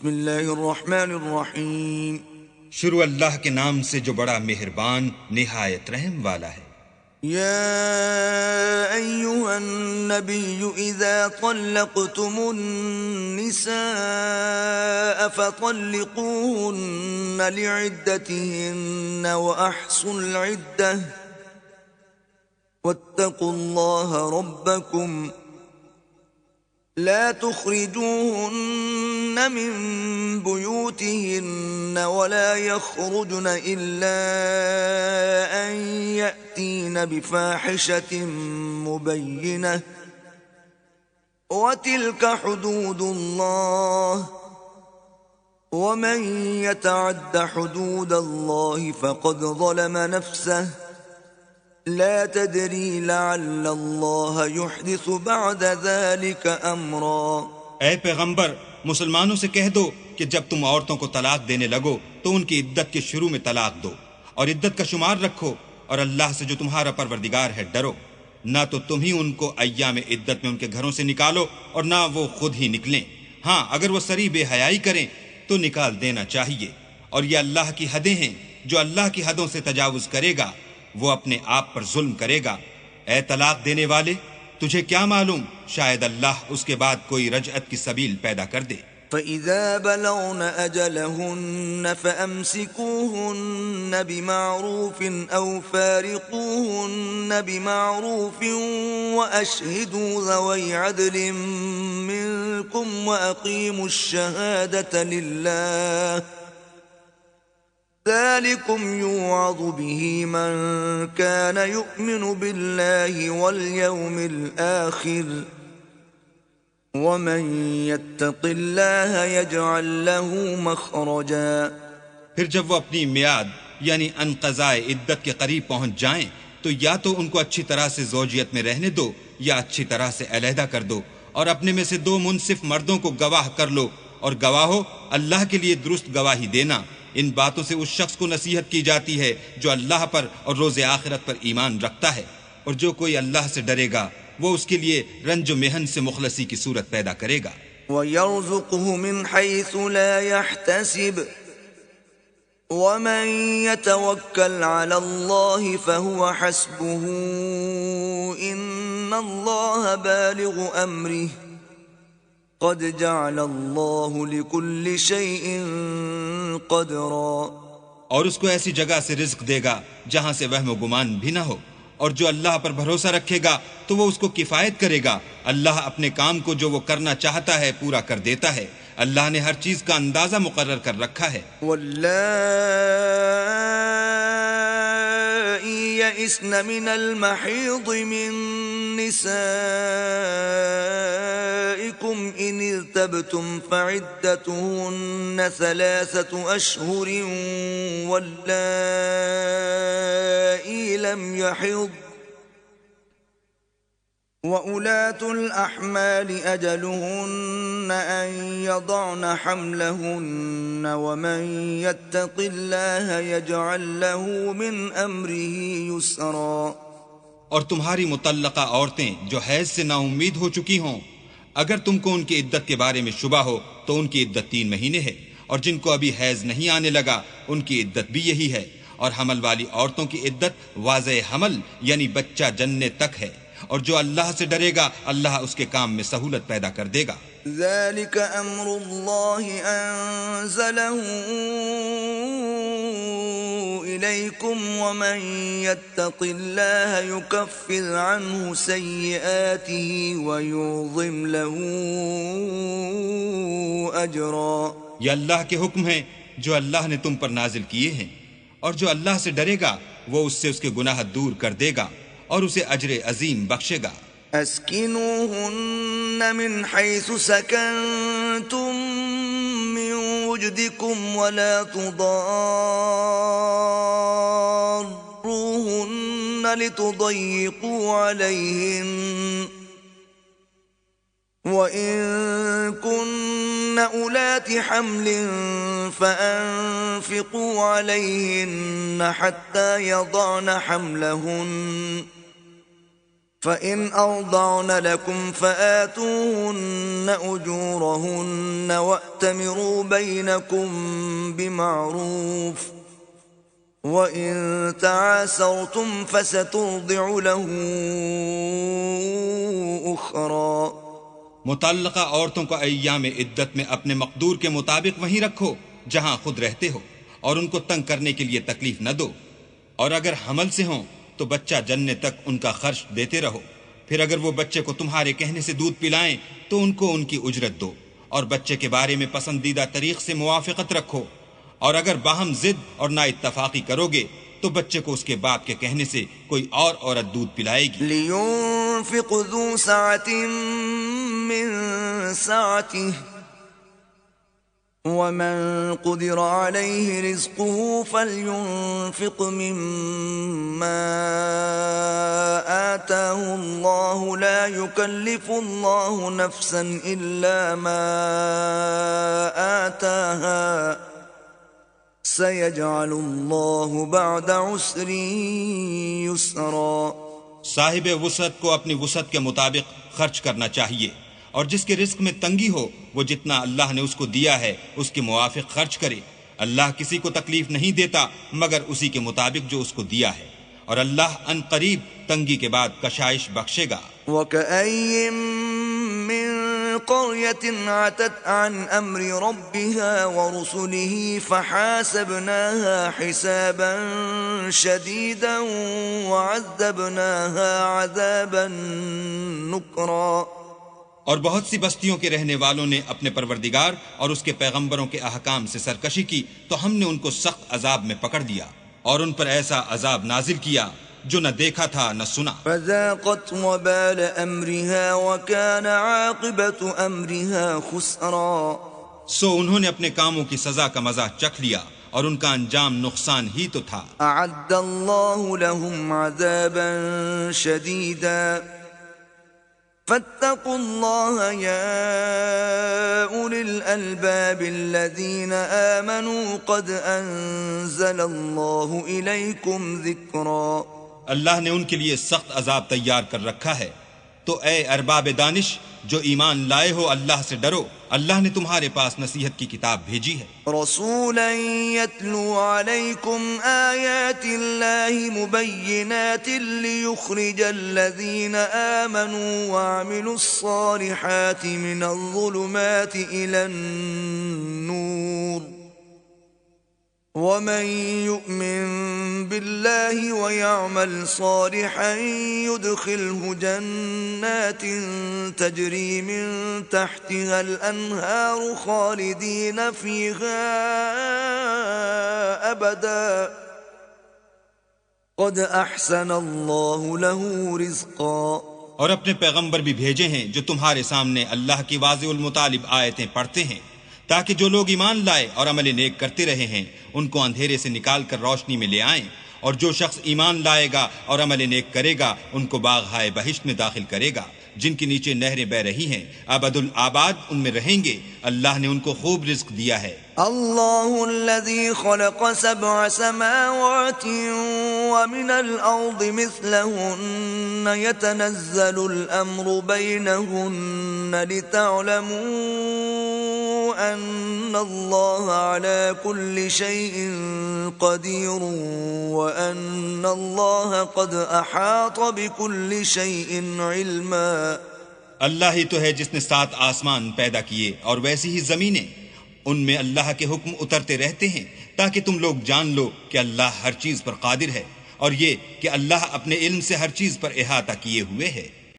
بسم اللہ الرحمن الرحیم۔ شروع اللہ کے نام سے جو بڑا مہربان نہایت رحم والا ہے۔ یا ایہا النبی اذا طلقتم النساء فطلقوهن لعدتهن واحصوا العدة واتقوا الله ربكم لا تخرجوهن من بيوتهن ولا يخرجن إلا أن يأتين بفاحشة مبينة وتلك حدود الله ومن يتعد حدود الله فقد ظلم نفسه لا تدری لعل اللہ یحدث بعد ذلك امرا۔ اے پیغمبر، مسلمانوں سے کہہ دو کہ جب تم عورتوں کو طلاق دینے لگو تو ان کی عدت کے شروع میں طلاق دو اور عدت کا شمار رکھو، اور اللہ سے جو تمہارا پروردگار ہے ڈرو۔ نہ تو تم ہی ان کو ایام عدت میں ان کے گھروں سے نکالو اور نہ وہ خود ہی نکلیں۔ ہاں، اگر وہ صریح بے حیائی کریں تو نکال دینا چاہیے، اور یہ اللہ کی حدیں ہیں، جو اللہ کی حدوں سے تجاوز کرے گا وہ اپنے آپ پر ظلم کرے گا۔ اے طلاق دینے والے، تجھے کیا معلوم، شاید اللہ اس کے بعد کوئی رجعت کی سبیل پیدا کر دے۔ فَإِذَا بَلَغْنَ أَجَلَهُنَّ فَأَمْسِكُوهُنَّ بِمَعْرُوفٍ أَوْ فَارِقُوهُنَّ بِمَعْرُوفٍ وَأَشْهِدُوا ذَوَيْ عَدْلٍ مِّنكُمْ وَأَقِيمُوا الشَّهَادَةَ لِلَّهِ ذلكم يوعظ به من كان يؤمن بالله واليوم الآخر ومن يتق الله يجعل له مخرجا۔ پھر جب وہ اپنی میعاد یعنی انقضائے عدت کے قریب پہنچ جائیں تو یا تو ان کو اچھی طرح سے زوجیت میں رہنے دو یا اچھی طرح سے علیحدہ کر دو، اور اپنے میں سے دو منصف مردوں کو گواہ کر لو، اور گواہو اللہ کے لیے درست گواہی دینا۔ ان باتوں سے اس شخص کو نصیحت کی جاتی ہے جو اللہ پر اور روز آخرت پر ایمان رکھتا ہے، اور جو کوئی اللہ سے ڈرے گا وہ اس کے لیے رنج و محن سے مخلصی کی صورت پیدا کرے گا۔ وَيَرْزُقْهُ مِنْ حَيْثُ لَا يَحْتَسِبُ وَمَنْ يَتَوَكَّلْ عَلَى اللَّهِ فَهُوَ حَسْبُهُ إِنَّ اللَّهَ بَالِغُ أَمْرِهِ قد جعل اللہ لکل شیء قدرا۔ اور اس کو ایسی جگہ سے رزق دے گا جہاں سے وہم و گمان بھی نہ ہو، اور جو اللہ پر بھروسہ رکھے گا تو وہ اس کو کفایت کرے گا۔ اللہ اپنے کام کو جو وہ کرنا چاہتا ہے پورا کر دیتا ہے۔ اللہ نے ہر چیز کا اندازہ مقرر کر رکھا ہے۔ واللائی یئسن من المحیض من نسائکم ان ارتبتم فعدتهن 3 اشہر واللائی لم یحض وَأُولَاتُ الْأَحْمَالِ أَجَلُهُنَّ أَن يَضَعْنَ حَمْلَهُنَّ وَمَن يَتَّقِ اللَّهَ يَجْعَل لَّهُ مِنْ أَمْرِهِ يُسْرًا۔ اور تمہاری مطلقہ عورتیں جو حیض سے نا امید ہو چکی ہوں، اگر تم کو ان کی عدت کے بارے میں شبہ ہو تو ان کی عدت 3 مہینے ہے، اور جن کو ابھی حیض نہیں آنے لگا ان کی عدت بھی یہی ہے، اور حمل والی عورتوں کی عدت واضح حمل یعنی بچہ جننے تک ہے، اور جو اللہ سے ڈرے گا اللہ اس کے کام میں سہولت پیدا کر دے گا۔ ذَلِكَ أَمْرُ اللَّهِ أَنزَلَهُ إِلَيْكُمْ وَمَنْ يَتَّقِ اللَّهَ يُكَفِّرْ عَنْهُ سَيِّئَاتِهِ وَيُعْظِمْ لَهُ أَجْرًا۔ یہ اللہ کے حکم ہیں جو اللہ نے تم پر نازل کیے ہیں، اور جو اللہ سے ڈرے گا وہ اس سے اس کے گناہ دور کر دے گا اور اسے اجر عظیم بخشے گا۔ اسکنوہن من حیث سکنتم من وجدکم ولا تضاروہن لتضیقوا علیہن وَإِن كُنَّ أُولَاتِ حَمْلٍ فَأَنفِقُوا عَلَيْهِنَّ حَتَّى يَضَعْنَ حَمْلَهُنَّ فإن أرضعن لكم فآتوهن أجورهن وأتمروا بينكم بمعروف وإن تعاسرتم فسترضع له أخرى. متعلقہ عورتوں کو ایام عدت میں اپنے مقدور کے مطابق وہیں رکھو جہاں خود رہتے ہو، اور ان کو تنگ کرنے کے لیے تکلیف نہ دو، اور اگر حمل سے ہوں تو بچہ جننے تک ان کا خرچ دیتے رہو. پھر اگر وہ بچے کو تمہارے کہنے سے دودھ پلائیں تو ان کو ان کی اجرت دو، اور بچے کے بارے میں پسندیدہ طریق سے موافقت رکھو. اور اگر باہم ضد اور نا اتفاقی کرو گے تو بچے کو اس کے باپ کے کہنے سے کوئی اور عورت دودھ پلائے گی. لِيُنْفِقْ ذُو سَعَةٍ مِّن سَعَتِهِ وَمَن قُدِرَ عَلَيْهِ رِزْقُهُ فَلْيُنْفِقْ مِمَّا آتَاهُ اللَّهُ لَا يُكَلِّفُ اللَّهُ نَفْسًا إِلَّا مَا آتَاهَا سَيَجْعَلُ اللَّهُ بَعْدَ عُسْرٍ يُسْرًا. صاحب وسعت کو اپنی وسعت کے مطابق خرچ کرنا چاہیے، اور جس کے رزق میں تنگی ہو وہ جتنا اللہ نے اس کو دیا ہے اس کے موافق خرچ کرے. اللہ کسی کو تکلیف نہیں دیتا مگر اسی کے مطابق جو اس کو دیا ہے، اور اللہ ان قریب تنگی کے بعد کشائش بخشے گا. وَكَأَيٍّ مِّن قَرْيَةٍ عَتَتْ عَنْ أَمْرِ رَبِّهَا وَرُسُلِهِ فَحَاسَبْنَاهَا حِسَابًا شَدِيدًا وَعَذَّبْنَاهَا عَذَابًا نُكْرًا. اور بہت سی بستیوں کے رہنے والوں نے اپنے پروردگار اور اس کے پیغمبروں کے احکام سے سرکشی کی تو ہم نے ان کو سخت عذاب میں پکڑ دیا، اور ان پر ایسا عذاب نازل کیا جو نہ دیکھا تھا نہ سنا. فذاقت وبال امرها وكان عاقبة امرها خسرا. سو انہوں نے اپنے کاموں کی سزا کا مزہ چکھ لیا اور ان کا انجام نقصان ہی تو تھا. اعد الله لهم عذابا شديدا فاتقوا الله يا أولي الألباب الذين آمنوا قد أنزل الله إليكم ذكرا. اللہ نے ان کے لیے سخت عذاب تیار کر رکھا ہے، تو اے ارباب دانش جو ایمان لائے ہو اللہ سے ڈرو، اللہ نے تمہارے پاس نصیحت کی کتاب بھیجی ہے. رسولا يتلو عليكم آيات الله مبينات ليخرج الذين آمنوا وعملوا الصالحات من الظلمات إلى النور ومن يؤمن بالله ويعمل صالحا يدخله جنات تجري من تحتها الأنهار خالدين فيها أبدا قد أحسن الله له رزقا. اور اپنے پیغمبر بھی بھیجے ہیں جو تمہارے سامنے اللہ کی واضح المطالب آیتیں پڑھتے ہیں، تاکہ جو لوگ ایمان لائے اور عمل نیک کرتے رہے ہیں ان کو اندھیرے سے نکال کر روشنی میں لے آئیں، اور جو شخص ایمان لائے گا اور عمل نیک کرے گا ان کو باغ ہائے بہشت میں داخل کرے گا جن کے نیچے نہریں بہ رہی ہیں، ابد الآباد ان میں رہیں گے. اللہ نے ان کو خوب رزق دیا ہے. الله الذي خلق 7 سماوات ومن الأرض مثلهن يتنزل الأمر بينهن لتعلموا أن الله على كل شيء قدير وأن الله قد أحاط بكل شيء علما. اللہ ہی تو ہے جس نے 7 آسمان پیدا کیے اور ویسی ہی زمینیں، ان میں اللہ کے حکم اترتے رہتے ہیں تاکہ تم لوگ جان لو کہ اللہ ہر چیز پر قادر ہے، اور یہ کہ اللہ اپنے علم سے ہر چیز پر احاطہ کیے ہوئے ہے.